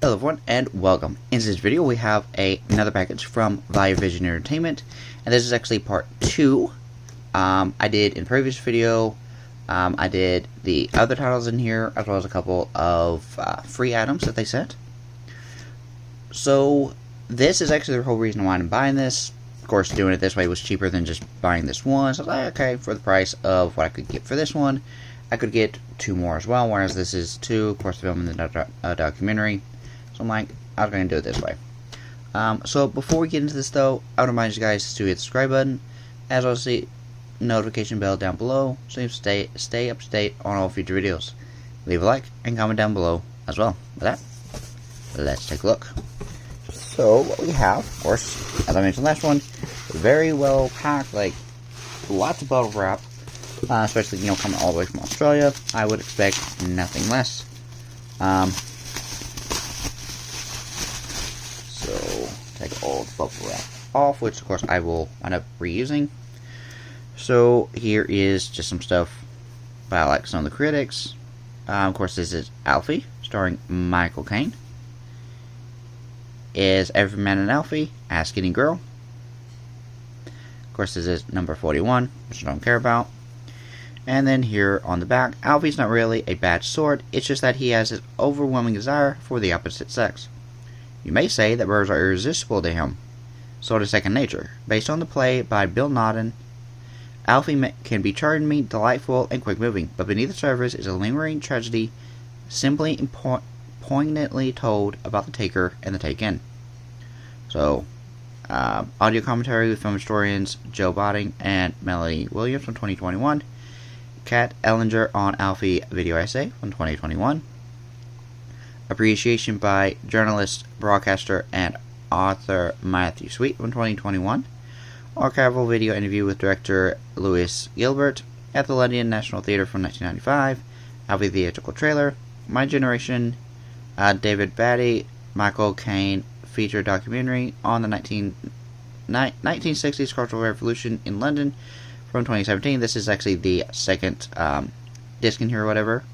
Hello everyone and welcome. In this video we have another package from ViaVision Entertainment, and this is actually part 2. I did in the previous video, I did the other titles in here as well as a couple of free items that they sent. So this is actually the whole reason why I'm buying this. Of course, doing it this way was cheaper than just buying this one, so I was like, okay, for the price of what I could get for this one, I could get 2 more as well, whereas this is 2, of course, filming the documentary. So I'm like, I was going to do it this way. So before we get into this though, I would remind you guys to hit the subscribe button, as well as the notification bell down below, so you stay up to date on all future videos. Leave a like and comment down below as well. With that, let's take a look. So what we have, of course, as I mentioned last one, very well packed, like lots of bottle wrap, especially coming all the way from Australia. I would expect nothing less. So take all the bubble wrap off, which of course I will end up reusing. So here is just some stuff by like some of the critics. Of course, this is Alfie, starring Michael Caine. Is Every Man and Alfie, Ask Any Girl. Of course, this is number 41, which I don't care about. And then here on the back, Alfie's not really a bad sort, it's just that he has an overwhelming desire for the opposite sex. You may say that birds are irresistible to him, sort of second nature. Based on the play by Bill Nodden, Alfie can be charming, delightful, and quick-moving, but beneath the surface is a lingering tragedy, simply and poignantly told about the taker and the taken. So, audio commentary with film historians Joe Botting and Melanie Williams from 2021. Kat Ellinger on Alfie video essay from 2021. Appreciation by journalist, broadcaster, and author Matthew Sweet from 2021. Archival video interview with director Louis Gilbert at the London National Theatre from 1995. Alfie theatrical trailer. My Generation, David Batty, Michael Caine feature documentary on the 1960s Cultural Revolution in London from 2017. This is actually the second disc in here or whatever.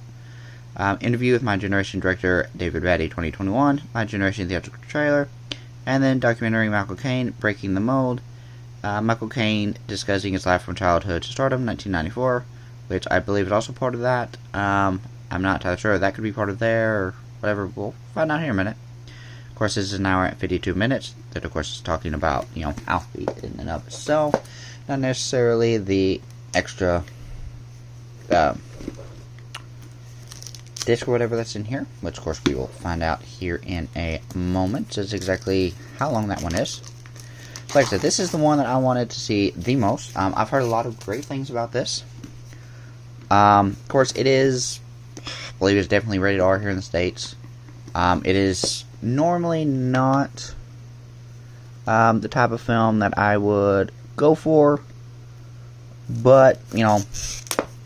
Interview with My Generation director David Batty 2021. My Generation theatrical trailer. And then documentary Michael Caine, Breaking the Mold. Michael Caine discussing his life from childhood to stardom, 1994, which I believe is also part of that. I'm not entirely sure. That could be part of there or whatever. We'll find out here in a minute. Of course, this is an hour and 52 minutes. That, of course, is talking about, Alfie in and of itself. Not necessarily the extra disc or whatever that's in here, which, of course, we will find out here in a moment. Just exactly how long that one is. Like I said, this is the one that I wanted to see the most. I've heard a lot of great things about this. Of course, it is, I believe it's definitely rated R here in the States. It is normally not the type of film that I would go for, but,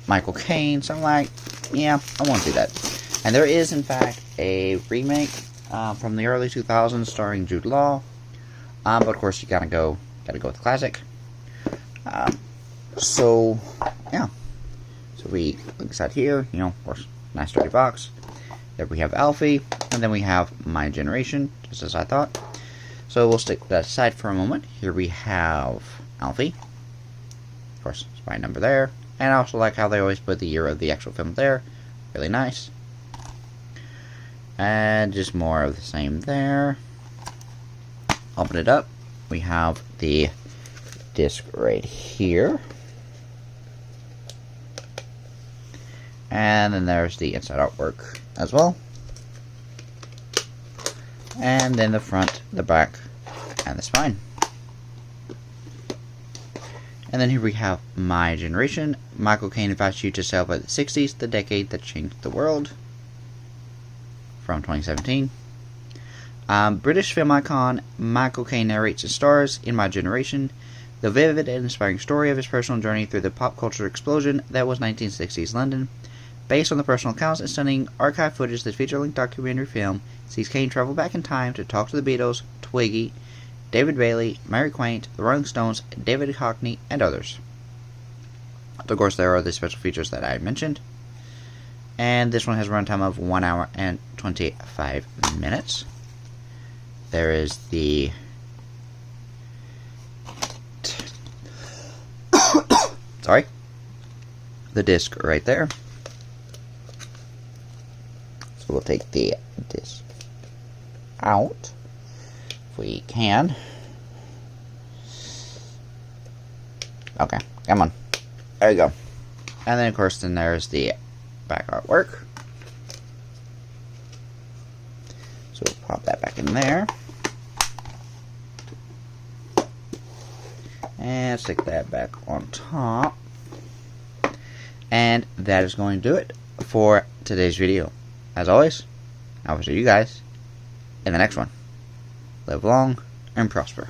Michael Caine, so I'm like, yeah, I want to do that. And there is, in fact, a remake from the early 2000s starring Jude Law. But of course, you gotta go with the classic. So yeah. So we look inside here, of course, nice sturdy box. There we have Alfie, and then we have My Generation, just as I thought. So we'll stick that aside for a moment. Here we have Alfie. Of course, spine number there. And I also like how they always put the year of the actual film there. Really nice. And just more of the same there. Open it up. We have the disc right here. And then there's the inside artwork as well. And then the front, the back, and the spine. And then here we have My Generation. Michael Caine invites you to celebrate the 60s, the decade that changed the world. From 2017. British film icon Michael Caine narrates and stars in My Generation, the vivid and inspiring story of his personal journey through the pop culture explosion that was 1960s London. Based on the personal accounts and stunning archive footage, this feature-length documentary film sees Caine travel back in time to talk to the Beatles, Twiggy, David Bailey, Mary Quaint, the Rolling Stones, David Hockney, and others. Of course, there are the special features that I mentioned. And this one has a runtime of 1 hour and 25 minutes. There is the the disc right there. So we'll take the disc out if we can. Okay, come on. There you go. And then of course then there's the back artwork. So we'll pop that back in there. And stick that back on top. And that is going to do it for today's video. As always, I will see you guys in the next one. Live long and prosper.